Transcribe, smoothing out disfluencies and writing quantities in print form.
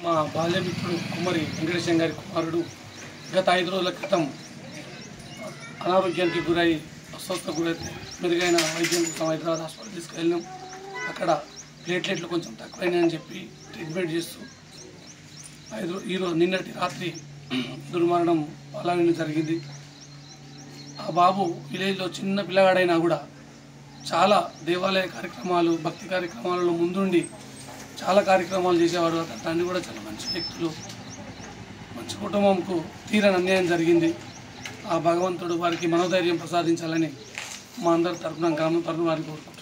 మా బాల్యమిత్రుడు కుమ్మరి వెంకటేశం గారి కుమారుడు గత 5 రోజుల క్రితం అనారోగ్యానికి గురై అస్వస్థకు గురైతే మెరుగైన వైద్యం కోసం హైదరాబాద్ హాస్పిటల్ తీసుకెళ్ళినాం. అక్కడ ప్లేట్లెట్లు కొంచెం తక్కువైనాయని చెప్పి ట్రీట్మెంట్ చేస్తూ నిన్నటి రాత్రి దుర్మరణం పాలన జరిగింది. ఆ బాబు విలేజ్లో చిన్న పిల్లగాడైనా కూడా చాలా దేవాలయ కార్యక్రమాలు, భక్తి కార్యక్రమాలలో ముందుండి చాలా కార్యక్రమాలు చేసేవాడు. అతన్ని కూడా చాలా మంచి వ్యక్తులు, మంచి కుటుంబంకు తీరని అన్యాయం జరిగింది. ఆ భగవంతుడు వారికి మనోధైర్యం ప్రసాదించాలని మా అందరి తరఫున గ్రామం తరఫున వారికి కోరుకుంటున్నాను.